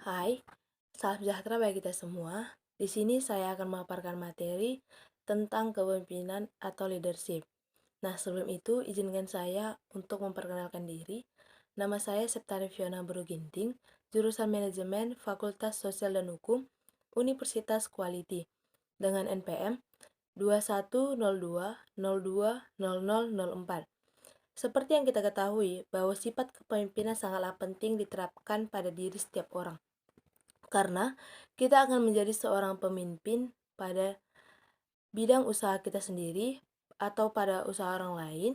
Hai, salam sejahtera bagi kita semua. Di sini saya akan memaparkan materi tentang kepemimpinan atau leadership. Nah, sebelum itu izinkan saya untuk memperkenalkan diri. Nama saya Septari Fiona Beruginting, jurusan Manajemen Fakultas Sosial dan Hukum, Universitas Quality, dengan NPM 2102020004. Seperti yang kita ketahui, bahwa sifat kepemimpinan sangatlah penting diterapkan pada diri setiap orang. Karena kita akan menjadi seorang pemimpin pada bidang usaha kita sendiri, atau pada usaha orang lain,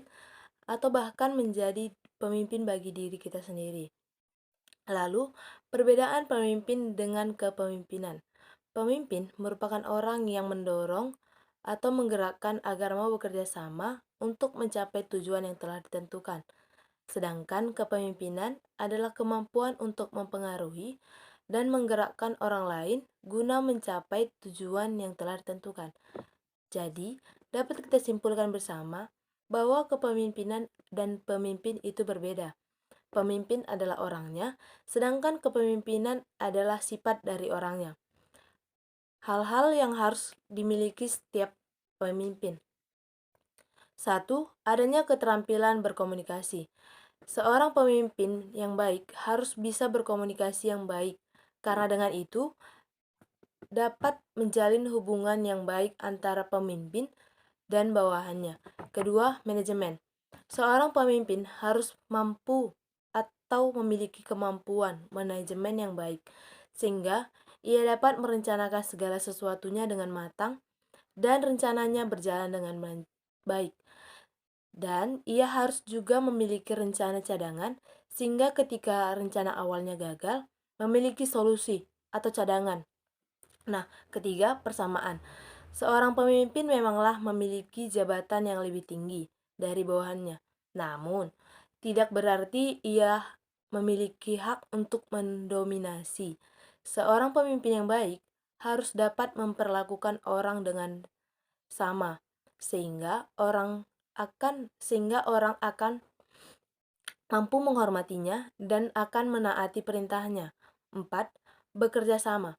atau bahkan menjadi pemimpin bagi diri kita sendiri. Lalu, perbedaan pemimpin dengan kepemimpinan. Pemimpin merupakan orang yang mendorong atau menggerakkan agar mau bekerja sama untuk mencapai tujuan yang telah ditentukan. Sedangkan kepemimpinan adalah kemampuan untuk mempengaruhi dan menggerakkan orang lain guna mencapai tujuan yang telah ditentukan. Jadi, dapat kita simpulkan bersama bahwa kepemimpinan dan pemimpin itu berbeda. Pemimpin adalah orangnya, sedangkan kepemimpinan adalah sifat dari orangnya. Hal-hal yang harus dimiliki setiap pemimpin. 1. Adanya keterampilan berkomunikasi. Seorang pemimpin yang baik harus bisa berkomunikasi yang baik, karena dengan itu dapat menjalin hubungan yang baik antara pemimpin dan bawahannya. Kedua, manajemen. Seorang pemimpin harus mampu atau memiliki kemampuan manajemen yang baik, sehingga ia dapat merencanakan segala sesuatunya dengan matang dan rencananya berjalan dengan baik. Dan ia harus juga memiliki rencana cadangan, sehingga ketika rencana awalnya gagal, memiliki solusi atau cadangan. Nah, ketiga, persamaan. Seorang pemimpin memanglah memiliki jabatan yang lebih tinggi dari bawahannya. Namun, tidak berarti ia memiliki hak untuk mendominasi. Seorang pemimpin yang baik harus dapat memperlakukan orang dengan sama, sehingga orang akan mampu menghormatinya dan akan menaati perintahnya. 4. Bekerja sama.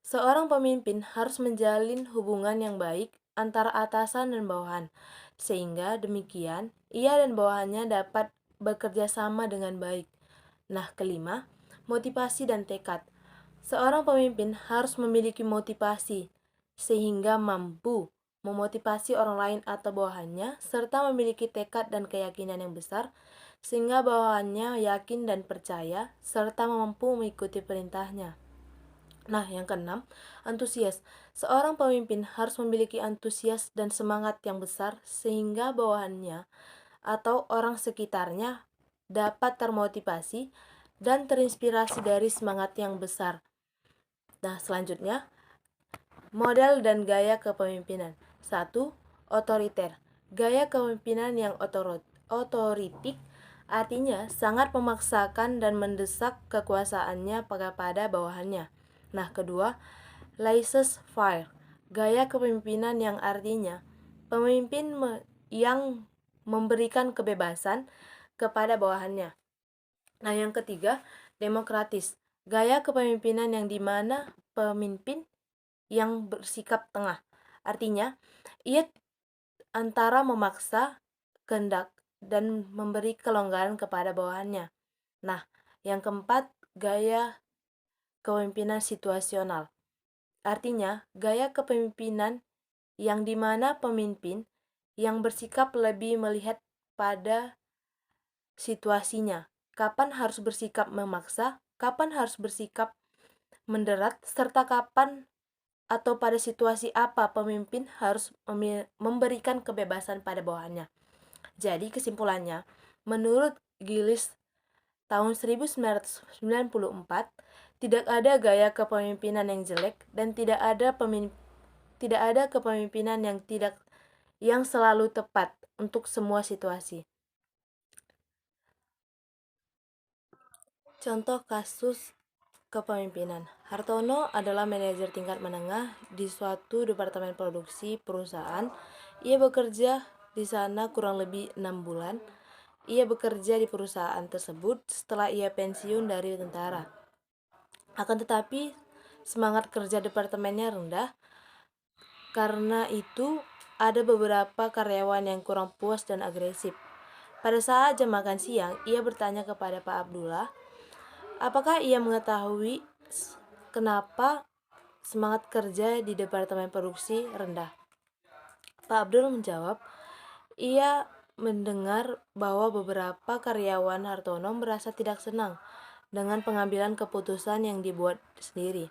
Seorang pemimpin harus menjalin hubungan yang baik antara atasan dan bawahan, sehingga demikian ia dan bawahannya dapat bekerja sama dengan baik. Nah, kelima, motivasi dan tekad. Seorang pemimpin harus memiliki motivasi, sehingga mampu memotivasi orang lain atau bawahannya, serta memiliki tekad dan keyakinan yang besar, sehingga bawahannya yakin dan percaya, serta mampu mengikuti perintahnya. Nah, yang keenam, antusias. Seorang pemimpin harus memiliki antusias dan semangat yang besar, sehingga bawahannya atau orang sekitarnya dapat termotivasi dan terinspirasi dari semangat yang besar. Nah, selanjutnya, model dan gaya kepemimpinan. 1. Otoriter. Gaya kepemimpinan yang otoritik artinya sangat memaksakan dan mendesak kekuasaannya kepada bawahannya. Nah, kedua, laissez-faire. Gaya kepemimpinan yang artinya pemimpin yang memberikan kebebasan kepada bawahannya. Nah, yang ketiga, demokratis. Gaya kepemimpinan yang dimana pemimpin yang bersikap tengah. Artinya, ia antara memaksa kehendak dan memberi kelonggaran kepada bawahannya. Nah, yang keempat, gaya kepemimpinan situasional. Artinya, gaya kepemimpinan yang dimana pemimpin yang bersikap lebih melihat pada situasinya. Kapan harus bersikap memaksa, kapan harus bersikap menderat, serta kapan atau pada situasi apa pemimpin harus memberikan kebebasan pada bawahannya. Jadi kesimpulannya, menurut Gillis tahun 1994, tidak ada gaya kepemimpinan yang jelek dan tidak ada kepemimpinan yang selalu tepat untuk semua situasi. Contoh kasus kepemimpinan. Hartono adalah manajer tingkat menengah di suatu departemen produksi perusahaan. Ia bekerja di sana kurang lebih 6 bulan. Ia bekerja di perusahaan tersebut setelah ia pensiun dari tentara. Akan tetapi, semangat kerja departemennya rendah. Karena itu, ada beberapa karyawan yang kurang puas dan agresif. Pada saat jam makan siang, ia bertanya kepada Pak Abdullah, apakah ia mengetahui kenapa semangat kerja di departemen produksi rendah. Pak Abdul menjawab, ia mendengar bahwa beberapa karyawan Hartono merasa tidak senang dengan pengambilan keputusan yang dibuat sendiri.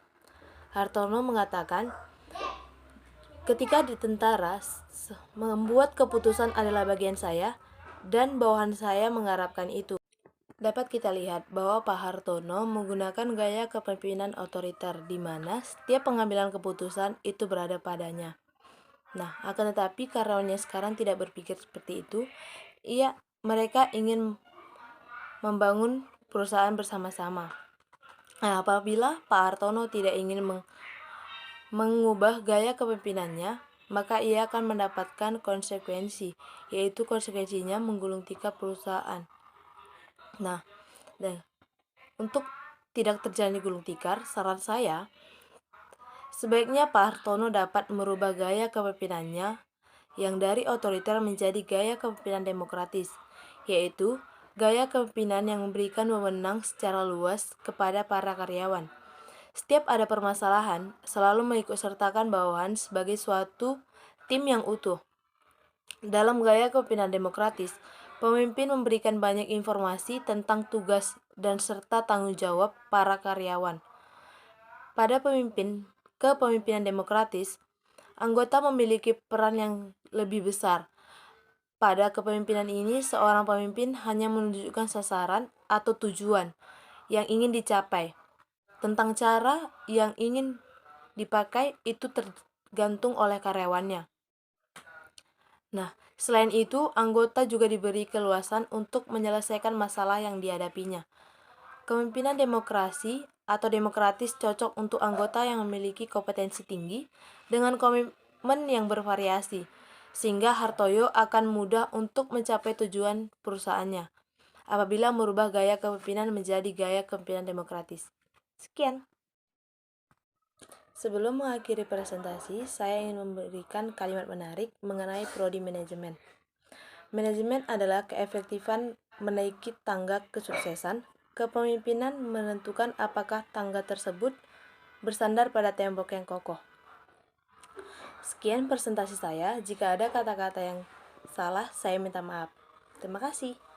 Hartono mengatakan, ketika di tentara, membuat keputusan adalah bagian saya, dan bawahan saya mengharapkan itu. Dapat kita lihat bahwa Pak Hartono menggunakan gaya kepemimpinan otoriter di mana setiap pengambilan keputusan itu berada padanya. Nah, akan tetapi karyawannya sekarang tidak berpikir seperti itu. Mereka ingin membangun perusahaan bersama-sama. Nah, apabila Pak Hartono tidak ingin mengubah gaya kepemimpinannya, maka ia akan mendapatkan konsekuensi, yaitu konsekuensinya menggulung tikar perusahaan. Nah, untuk tidak terjadi gulung tikar, saran saya, sebaiknya Pak Hartono dapat merubah gaya kepemimpinannya yang dari otoriter menjadi gaya kepemimpinan demokratis, yaitu gaya kepemimpinan yang memberikan wewenang secara luas kepada para karyawan. Setiap ada permasalahan, selalu mengikutsertakan bawahan sebagai suatu tim yang utuh. Dalam gaya kepemimpinan demokratis, pemimpin memberikan banyak informasi tentang tugas dan serta tanggung jawab para karyawan. Pada kepemimpinan demokratis, anggota memiliki peran yang lebih besar. Pada kepemimpinan ini, seorang pemimpin hanya menunjukkan sasaran atau tujuan yang ingin dicapai. Tentang cara yang ingin dipakai itu tergantung oleh karyawannya. Nah, selain itu, anggota juga diberi keluasan untuk menyelesaikan masalah yang dihadapinya. Kepemimpinan demokrasi atau demokratis cocok untuk anggota yang memiliki kompetensi tinggi dengan komitmen yang bervariasi, sehingga Hartoyo akan mudah untuk mencapai tujuan perusahaannya apabila merubah gaya kepemimpinan menjadi gaya kepemimpinan demokratis. Sekian. Sebelum mengakhiri presentasi, saya ingin memberikan kalimat menarik mengenai prodi manajemen. Manajemen adalah keefektifan menaiki tangga kesuksesan. Kepemimpinan menentukan apakah tangga tersebut bersandar pada tembok yang kokoh. Sekian presentasi saya. Jika ada kata-kata yang salah, saya minta maaf. Terima kasih.